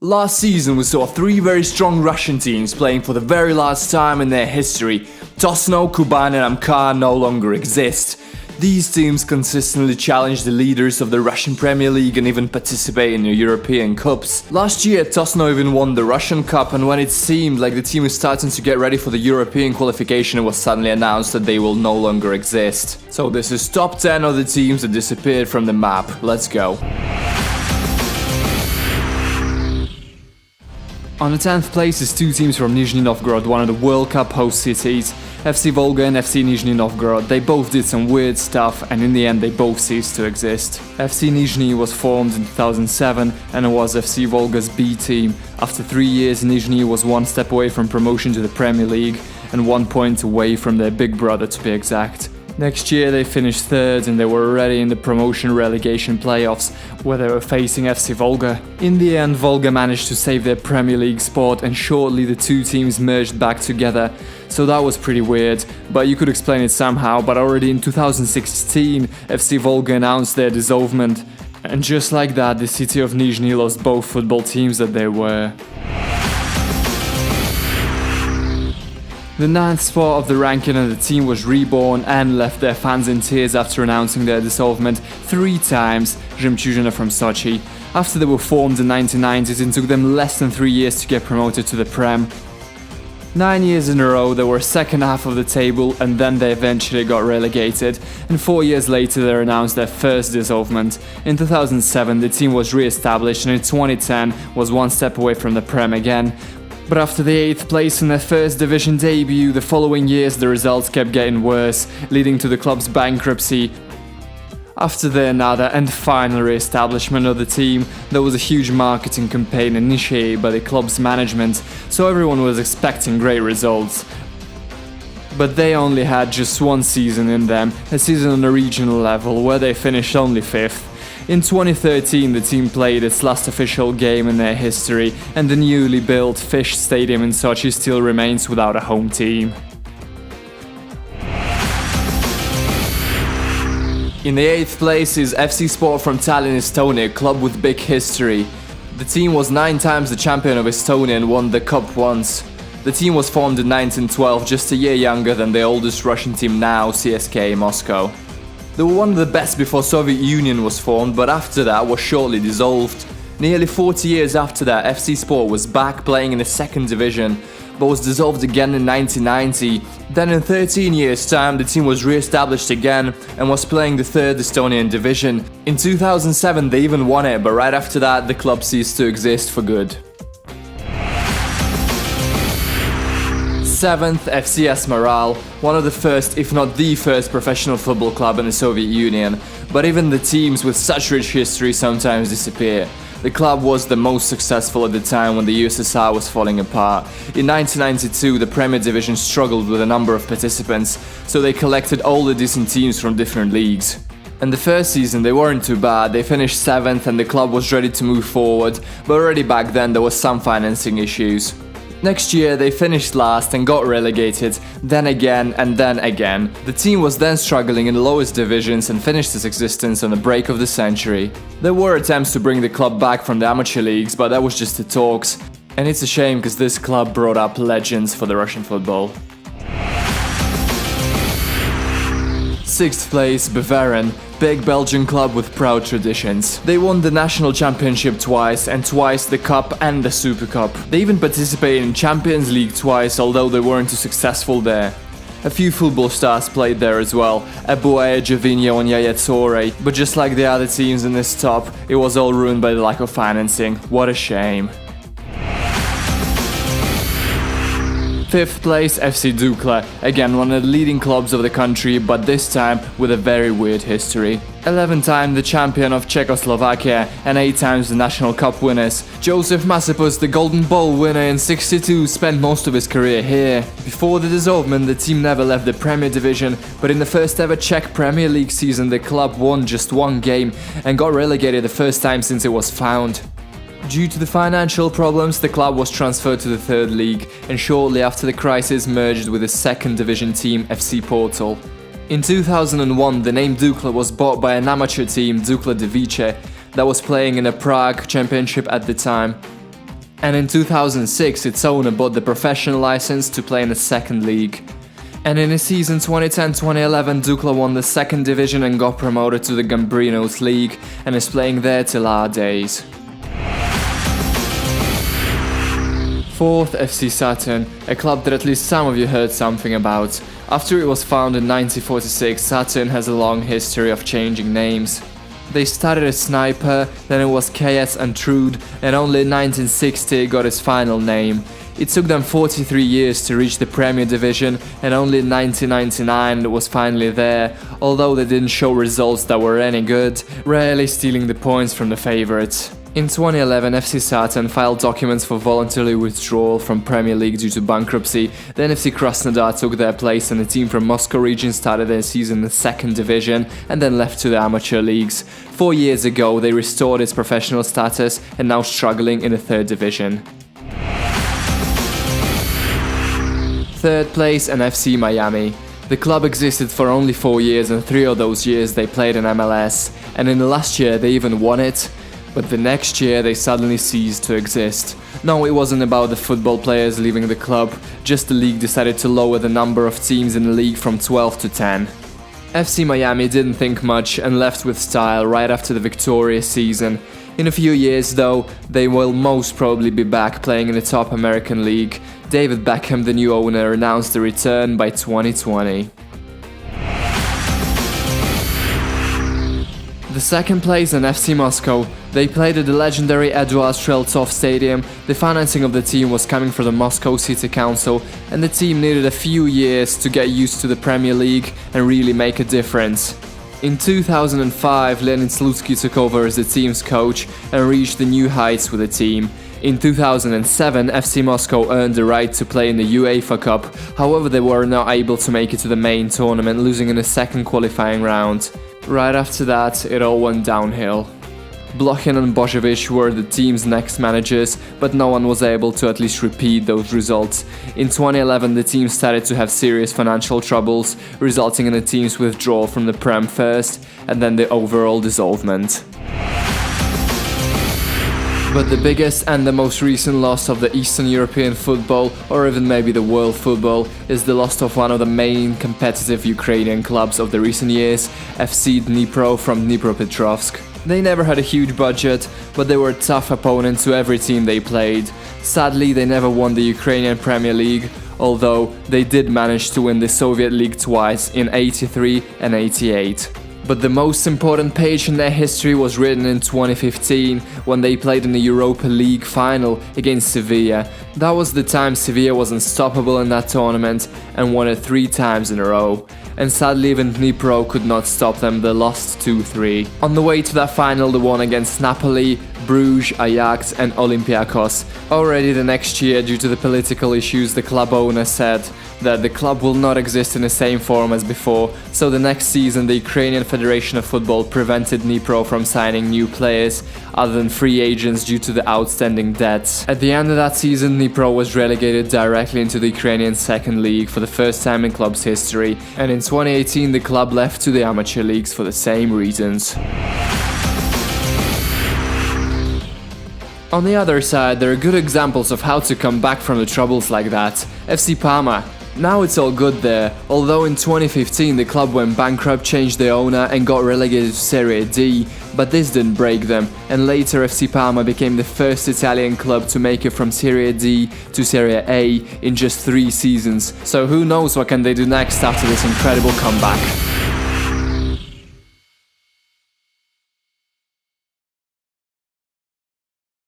Last season we saw three very strong Russian teams playing for the very last time in their history. Tosno, Kuban and Amkar no longer exist. These teams consistently challenge the leaders of the Russian Premier League and even participate in the European Cups. Last year Tosno even won the Russian Cup, and when it seemed like the team was starting to get ready for the European qualification, it was suddenly announced that they will no longer exist. So this is top 10 of the teams that disappeared from the map. Let's go. On the 10th place is two teams from Nizhny Novgorod, one of the World Cup host cities, FC Volga and FC Nizhny Novgorod. They both did some weird stuff, and in the end they both ceased to exist. FC Nizhny was formed in 2007 and it was FC Volga's B team. After 3 years, Nizhny was one step away from promotion to the Premier League and 1 point away from their big brother, to be exact. Next year they finished third and they were already in the promotion-relegation playoffs, where they were facing FC Volga. In the end, Volga managed to save their Premier League spot, and shortly the two teams merged back together. So that was pretty weird, but you could explain it somehow. But already in 2016 FC Volga announced their dissolvement, and just like that the city of Nizhny lost both football teams that they were. The 9th spot of the ranking, and the team was reborn and left their fans in tears after announcing their dissolvement 3 times, Žemčužina from Sochi. After they were formed in the 1990s, it took them less than 3 years to get promoted to the Prem. 9 years in a row they were second half of the table, and then they eventually got relegated, and 4 years later they announced their first dissolvement. In 2007 the team was re-established, and in 2010 was one step away from the Prem again. But after the 8th place in their first division debut, the following years the results kept getting worse, leading to the club's bankruptcy. After the another and final re-establishment of the team, there was a huge marketing campaign initiated by the club's management, so everyone was expecting great results. But they only had just one season in them, a season on the regional level, where they finished only 5th. In 2013 the team played its last official game in their history, and the newly built Fish Stadium in Sochi still remains without a home team. In the 8th place is FC Sport from Tallinn, Estonia, a club with big history. The team was 9 times the champion of Estonia and won the cup once. The team was formed in 1912, just a year younger than the oldest Russian team now, CSKA Moscow. They were one of the best before Soviet Union was formed, but after that was shortly dissolved. Nearly 40 years after that, FC Sport was back playing in the 2nd division, but was dissolved again in 1990. Then in 13 years' time the team was re-established again and was playing the 3rd Estonian division. In 2007 they even won it, but right after that the club ceased to exist for good. 7th, FCS Morale, one of the first, if not the first, professional football club in the Soviet Union. But even the teams with such rich history sometimes disappear. The club was the most successful at the time when the USSR was falling apart. In 1992 the Premier Division struggled with a number of participants, so they collected all the decent teams from different leagues. And the first season they weren't too bad, they finished 7th and the club was ready to move forward, but already back then there was some financing issues. Next year they finished last and got relegated, then again and then again. The team was then struggling in the lowest divisions and finished its existence on the break of the century. There were attempts to bring the club back from the amateur leagues, but that was just the talks. And it's a shame because this club brought up legends for the Russian football. 6th place, Bavarian, big Belgian club with proud traditions. They won the national championship twice, and twice the cup and the Super Cup. They even participated in Champions League twice, although they weren't too successful there. A few football stars played there as well, Ebuaye, Javinho and Yaya Toure, but just like the other teams in this top, it was all ruined by the lack of financing. What a shame. 5th place, FC Dukla, again one of the leading clubs of the country, but this time with a very weird history. 11 times the champion of Czechoslovakia and 8 times the national cup winners. Josef Masipus, the Golden Ball winner in '62, spent most of his career here. Before the dissolvement the team never left the Premier Division, but in the first ever Czech Premier League season the club won just 1 game and got relegated the first time since it was found. Due to the financial problems, the club was transferred to the 3rd league, and shortly after the crisis merged with the 2nd division team FC Portal. In 2001 the name Dukla was bought by an amateur team, Dukla Device, that was playing in the Prague Championship at the time. And in 2006, its owner bought the professional license to play in the second league. And in the season 2010-2011, Dukla won the second division and got promoted to the Gambrinus League and is playing there till our days. Fourth, FC Saturn, a club that at least some of you heard something about. After it was founded in 1946, Saturn has a long history of changing names. They started as Sniper, then it was KS and Trude, and only in 1960 it got its final name. It took them 43 years to reach the Premier Division, and only in 1999 it was finally there, although they didn't show results that were any good, rarely stealing the points from the favourites. In 2011, FC Saturn filed documents for voluntary withdrawal from Premier League due to bankruptcy. Then FC Krasnodar took their place and the team from Moscow region started their season in the second division and then left to the amateur leagues. 4 years ago, they restored its professional status and now struggling in the third division. Third place, and FC Miami. The club existed for only 4 years and 3 of those years they played in MLS, and in the last year they even won it. But the next year they suddenly ceased to exist. No, it wasn't about the football players leaving the club, just the league decided to lower the number of teams in the league from 12 to 10. FC Miami didn't think much and left with style right after the victorious season. In a few years though, they will most probably be back playing in the top American league. David Beckham, the new owner, announced the return by 2020. The second place, and FC Moscow. They played at the legendary Eduard Streltsov Stadium. The financing of the team was coming from the Moscow City Council, and the team needed a few years to get used to the Premier League and really make a difference. In 2005, Leonid Slutsky took over as the team's coach and reached the new heights with the team. In 2007, FC Moscow earned the right to play in the UEFA Cup, however they were not able to make it to the main tournament, losing in the second qualifying round. Right after that, it all went downhill. Blokhin and Božević were the team's next managers, but no one was able to at least repeat those results. In 2011, the team started to have serious financial troubles, resulting in the team's withdrawal from the Prem first, and then the overall dissolvement. But the biggest and the most recent loss of the Eastern European football, or even maybe the world football, is the loss of one of the main competitive Ukrainian clubs of the recent years, FC Dnipro from Dnipropetrovsk. They never had a huge budget, but they were a tough opponent to every team they played. Sadly, they never won the Ukrainian Premier League, although they did manage to win the Soviet League twice in '83 and '88. But the most important page in their history was written in 2015, when they played in the Europa League final against Sevilla. That was the time Sevilla was unstoppable in that tournament and won it 3 times in a row. And sadly even Dnipro could not stop them, they lost 2-3. On the way to that final they won against Napoli, Bruges, Ajax and Olympiacos. Already the next year, due to the political issues, the club owner said that the club will not exist in the same form as before, so the next season the Ukrainian Federation of Football prevented Dnipro from signing new players other than free agents due to the outstanding debts. At the end of that season, Dnipro was relegated directly into the Ukrainian second league for the first time in club's history, and in 2018 the club left to the amateur leagues for the same reasons. On the other side, there are good examples of how to come back from the troubles like that. FC Parma. Now it's all good there, although in 2015 the club went bankrupt, changed the owner and got relegated to Serie D, but this didn't break them, and later FC Parma became the first Italian club to make it from Serie D to Serie A in just 3 seasons, so who knows what can they do next after this incredible comeback.